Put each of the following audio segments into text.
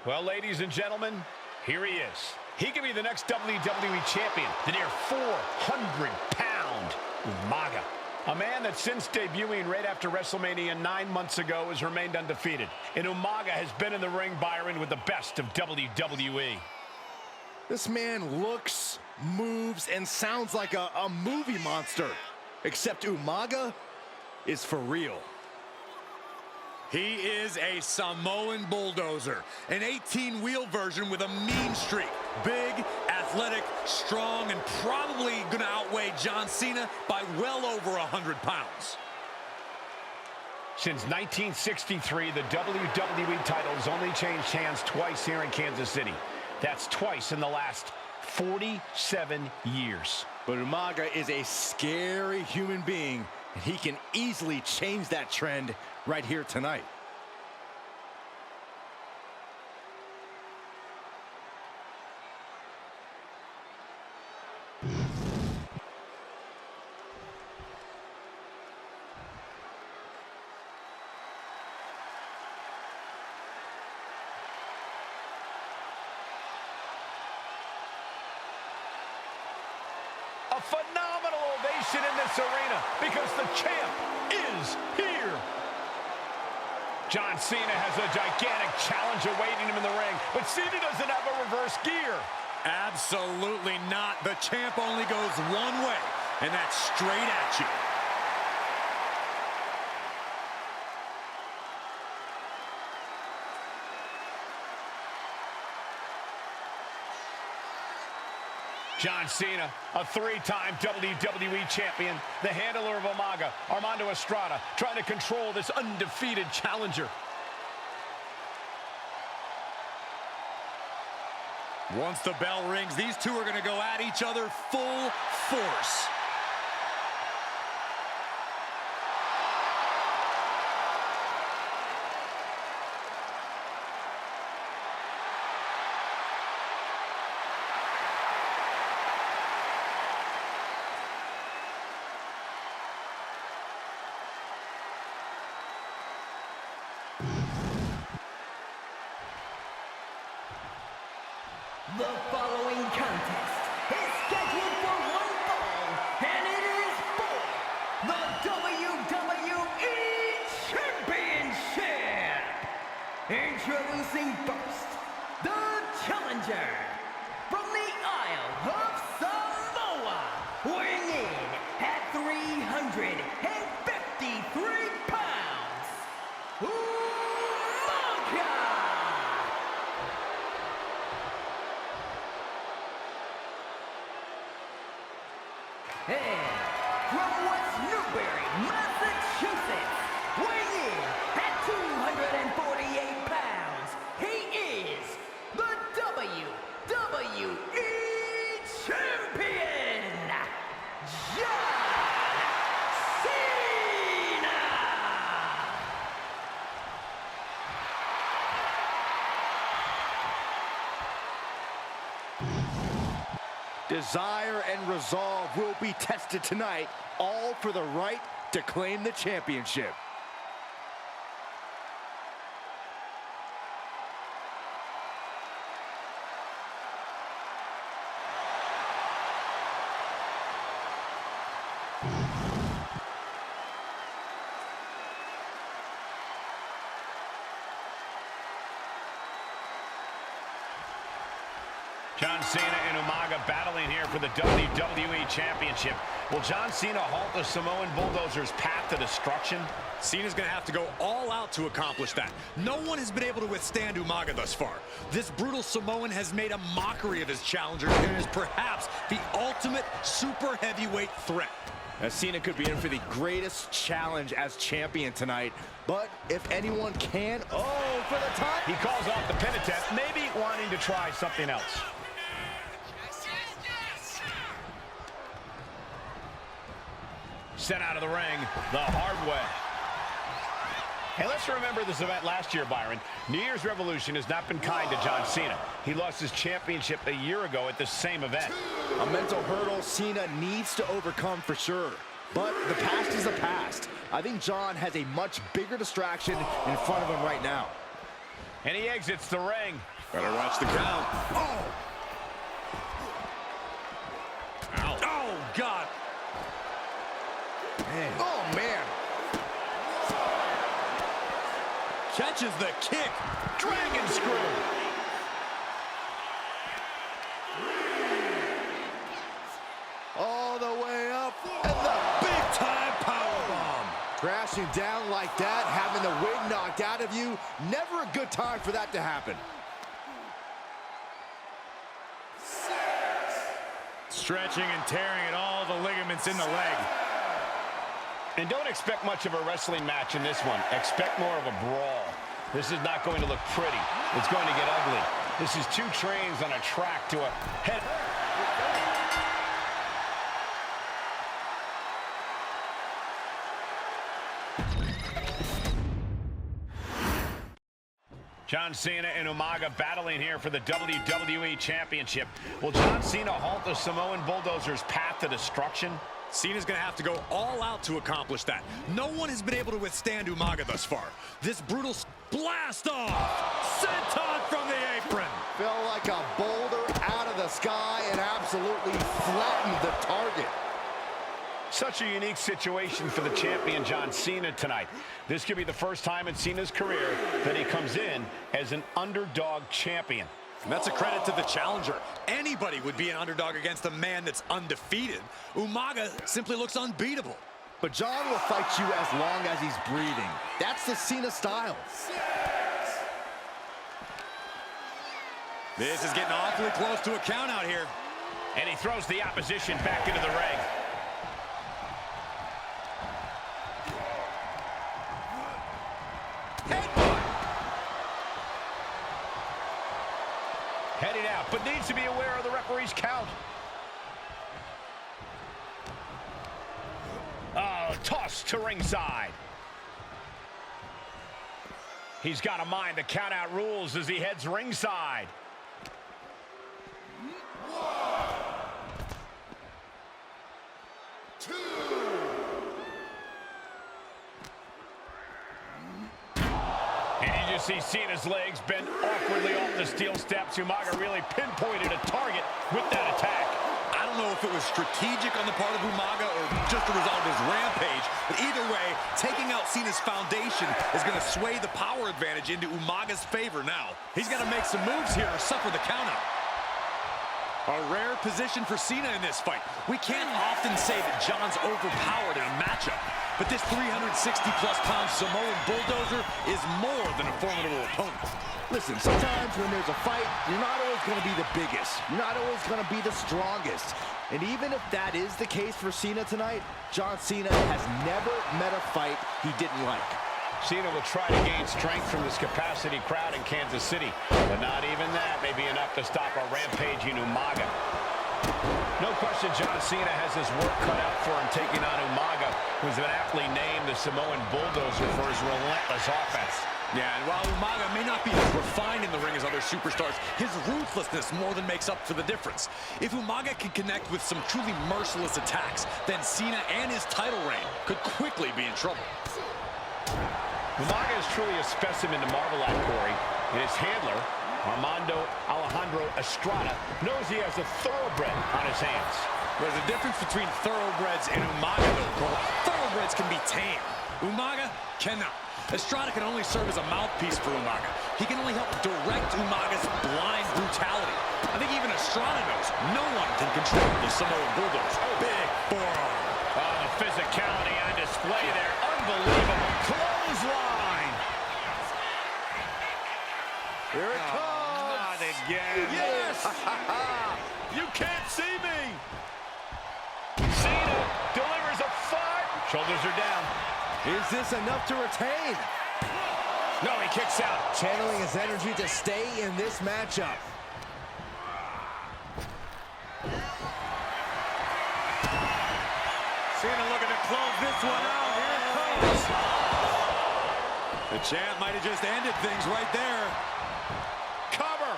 Well, ladies and gentlemen, here he is. He could be the next WWE champion, the near 400-pound Umaga. A man that since debuting right after WrestleMania 9 months ago has remained undefeated. And Umaga has been in the ring, Byron, with the best of WWE. This man looks, moves, and sounds like a movie monster. Except Umaga is for real. He is a Samoan bulldozer, an 18-wheel version with a mean streak. Big, athletic, strong, and probably going to outweigh John Cena by well over 100 pounds. Since 1963, the WWE title has only changed hands twice here in Kansas City. That's twice in the last 47 years. But Umaga is a scary human being, and he can easily change that trend right here tonight. A phenomenal ovation in this arena because the champ is here. John Cena has a gigantic challenge awaiting him in the ring, but Cena doesn't have a reverse gear. Absolutely not. The champ only goes one way, and that's straight at you. John Cena, a three-time WWE champion, the handler of Umaga, Armando Estrada, trying to control this undefeated challenger. Once the bell rings, these two are going to go at each other full force. The following contest is scheduled for one fall, and it is for the WWE Championship. Introducing first, the challenger from the Isle of Samoa, weighing in at 353 pounds, Umaga! And from West Newbury, Massachusetts, weighing in at 248 pounds, he is the WWE Champion, John Cena! Desire and resolve will be tested tonight, all for the right to claim the championship. John Cena and Umaga battling here for the WWE Championship. Will John Cena halt the Samoan Bulldozer's path to destruction? Cena's going to have to go all out to accomplish that. No one has been able to withstand Umaga thus far. This brutal Samoan has made a mockery of his challenger and is perhaps the ultimate super heavyweight threat. As Cena could be in for the greatest challenge as champion tonight. But if anyone can, oh, for the top. He calls off the pin attempt, maybe wanting to try something else. Sent out of the ring the hard way. And let's remember this event last year, Byron. New Year's Revolution has not been kind to John Cena. He lost his championship a year ago at this same event. A mental hurdle Cena needs to overcome for sure. But the past is the past. I think John has a much bigger distraction in front of him right now. And he exits the ring. Better watch the count. Oh! Ow. Oh, God. Man. Oh, man. Catches the kick. Dragon screw. All the way up. And the Big-time powerbomb. crashing down like that, having the wind knocked out of you. Never a good time for that to happen. Stretching and tearing at all the ligaments in the leg. And don't expect much of a wrestling match in this one. Expect more of a brawl. This is not going to look pretty. It's going to get ugly. This is two trains on a track to a head. John Cena and Umaga battling here for the WWE Championship. Will John Cena halt the Samoan Bulldozer's path to destruction? Cena's going to have to go all out to accomplish that. No one has been able to withstand Umaga thus far. This brutal blast off. Senton from the apron. Fell like a boulder out of the sky and absolutely flattened the target. Such a unique situation for the champion John Cena tonight. This could be the first time in Cena's career that he comes in as an underdog champion. And that's a credit to the challenger. Anybody would be an underdog against a man that's undefeated. Umaga simply looks unbeatable. But John will fight you as long as he's breathing. That's the Cena style. This is getting awfully close to a count out here. And he throws the opposition back into the ring. Heading out, but needs to be aware of the referee's count. Oh, toss to ringside. He's got to mind the count-out rules as he heads ringside. See Cena's legs bend awkwardly off the steel steps. Umaga really pinpointed a target with that attack. I don't know if it was strategic on the part of Umaga or just a result of his rampage, but either way, taking out Cena's foundation is going to sway the power advantage into Umaga's favor now. He's got to make some moves here or suffer the countout. A rare position for Cena in this fight. We can't often say that John's overpowered in a matchup, but this 360-plus pound Samoan Bulldozer is more than a formidable opponent. Listen, sometimes when there's a fight, you're not always going to be the biggest. You're not always going to be the strongest. And even if that is the case for Cena tonight, John Cena has never met a fight he didn't like. Cena will try to gain strength from this capacity crowd in Kansas City, but not even that may be enough to stop a rampaging Umaga. No question John Cena has his work cut out for him taking on Umaga, who's been aptly named the Samoan Bulldozer for his relentless offense. Yeah, and while Umaga may not be as refined in the ring as other superstars, his ruthlessness more than makes up for the difference. If Umaga can connect with some truly merciless attacks, then Cena and his title reign could quickly be in trouble. Umaga is truly a specimen to marvel at, Corey, and his handler, Armando Alejandro Estrada, knows he has a thoroughbred on his hands. There's a difference between thoroughbreds and Umaga, though, Cole. Thoroughbreds can be tame. Umaga cannot. Estrada can only serve as a mouthpiece for Umaga. He can only help direct Umaga's blind brutality. I think even Estrada knows no one can control the Samoan Bulldozer. Big forearm. Oh, the physicality on display there. Unbelievable. Clothesline. Here it comes. Not again. Yes! You can't see me. Cena delivers a fight. Shoulders are down. Is this enough to retain? No, he kicks out. Channeling his energy to stay in this matchup. Cena looking to close this one out. Here it comes. The champ might have just ended things right there. Cover.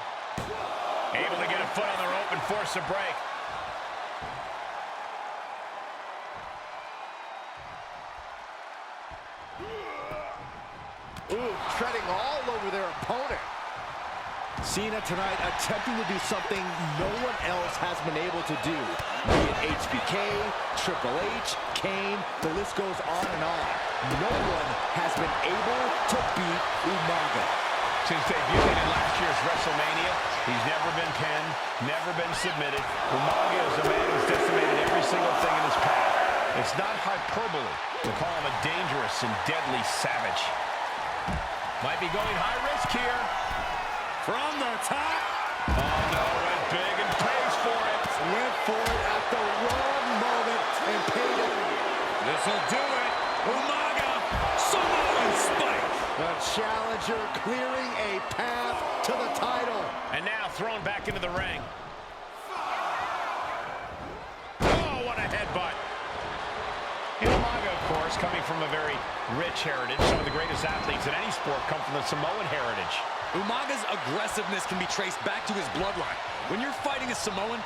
Able to get a foot on the rope and force a break. Ooh, treading all over their opponent. Cena tonight attempting to do something no one else has been able to do. Be it HBK, Triple H, Kane, the list goes on and on. No one has been able to beat Umaga. Since debuting in last year's WrestleMania, he's never been pinned, never been submitted. Umaga is a man who's decimated every single thing in his path. It's not hyperbole to call him a dangerous and deadly savage. Might be going high risk here. From the top. Oh, no, went big and pays for it. Went for it at the wrong moment and paid it. This'll do it. Umaga, Samoan spike. The challenger clearing a path to the title. And now thrown back into the ring. Oh, what a headbutt. Umaga, of course, coming from a very rich heritage. Some of the greatest athletes in any sport come from the Samoan heritage. Umaga's aggressiveness can be traced back to his bloodline. When you're fighting a Samoan,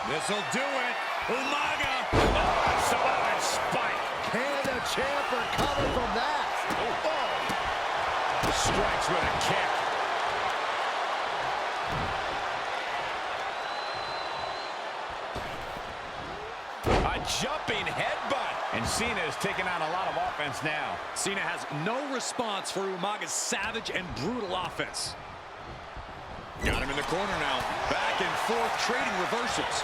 this'll do it. Umaga. Oh, Samoan spike. Can the champ recover from that? Oh. Strikes with a kick. A jumping headbutt. And Cena is taking on a lot of offense now. Cena has no response for Umaga's savage and brutal offense. Got him in the corner now. Back and forth, trading reversals.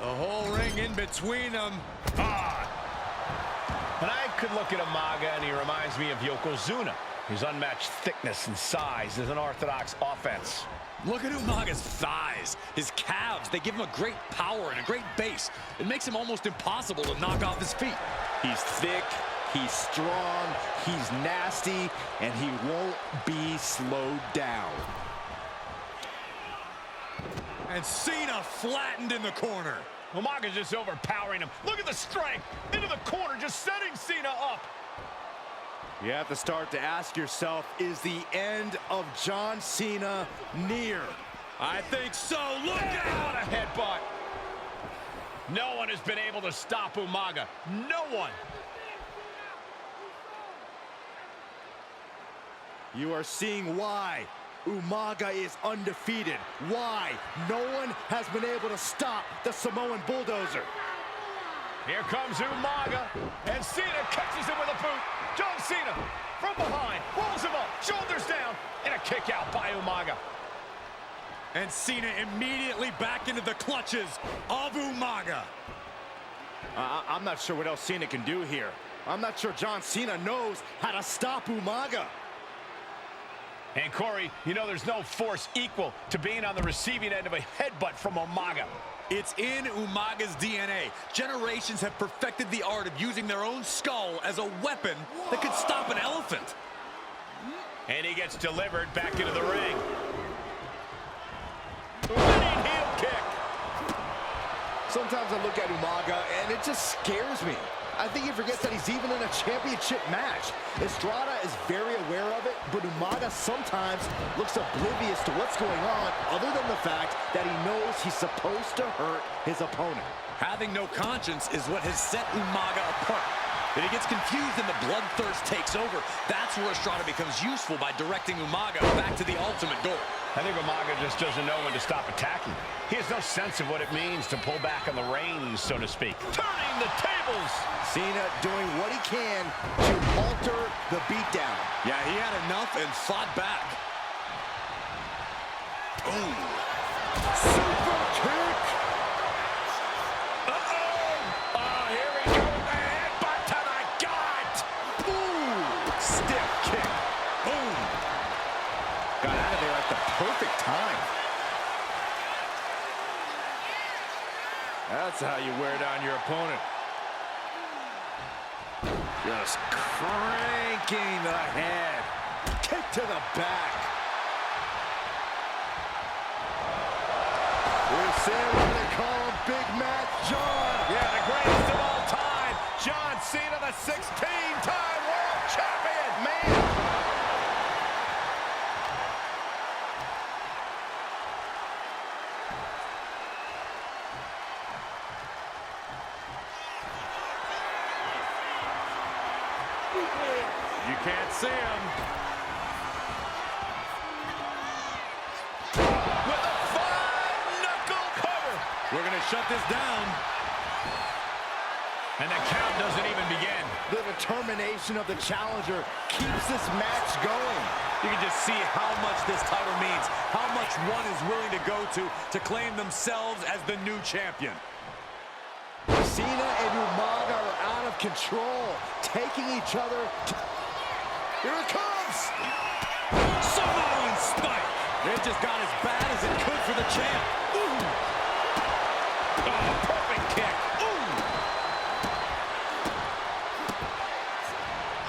The whole ring in between them. And I could look at Umaga, and he reminds me of Yokozuna. His unmatched thickness and size is an orthodox offense. Look at Umaga's thighs, his calves. They give him a great power and a great base. It makes him almost impossible to knock off his feet. He's thick, he's strong, he's nasty, and he won't be slowed down. And Cena flattened in the corner. Umaga's just overpowering him. Look at the strength into the corner, just setting Cena up. You have to start to ask yourself, is the end of John Cena near? I think so. Look What out! a headbutt. No one has been able to stop Umaga. No one. You are seeing why Umaga is undefeated. Why no one has been able to stop the Samoan bulldozer. Here comes Umaga, and Cena catches him with a boot. John Cena from behind, rolls him up, shoulders down, and a kick out by Umaga. And Cena immediately back into the clutches of Umaga. I'm not sure what else Cena can do here. I'm not sure John Cena knows how to stop Umaga. And Corey, you know there's no force equal to being on the receiving end of a headbutt from Umaga. It's in Umaga's DNA. Generations have perfected the art of using their own skull as a weapon that could stop an elephant. And he gets delivered back into the ring. Running heel kick. Sometimes I look at Umaga and it just scares me. I think he forgets that he's even in a championship match. Estrada is very aware of it, but Umaga sometimes looks oblivious to what's going on, other than the fact that he knows he's supposed to hurt his opponent. Having no conscience is what has set Umaga apart. If he gets confused and the bloodthirst takes over, that's where Estrada becomes useful by directing Umaga back to the ultimate goal. I think Umaga just doesn't know when to stop attacking. He has no sense of what it means to pull back on the reins, so to speak. Turning the tables. Cena doing what he can to alter the beatdown. Yeah, he had enough and fought back. Ooh. Super kick. Uh-oh. Oh, here we go. The headbutt to the gut. Ooh. Stiff kick. Boom. Got out of there at the perfect time. That's how you wear down your opponent. Just cranking the head. Kick to the back. We say what they call him Big Match John. Yeah, the greatest of all time. John Cena, the 16-time world champion. Man. You can't see him. With a 5-knuckle cover. We're going to shut this down. And the count doesn't even begin. The determination of the challenger keeps this match going. You can just see how much this title means, how much one is willing to go to claim themselves as the new champion. Cena and Umaga are out of control, taking each other. Here it comes! Samoan spike! It just got as bad as it could for the champ. Ooh. Oh, perfect kick. Ooh.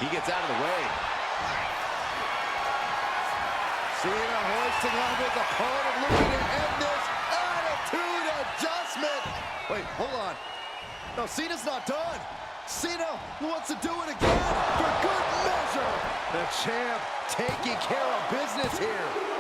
He gets out of the way. Cena hoisting on his opponent, looking to end this. Attitude adjustment. Wait, hold on. No, Cena's not done. Cena wants to do it again for good measure. The champ taking care of business here.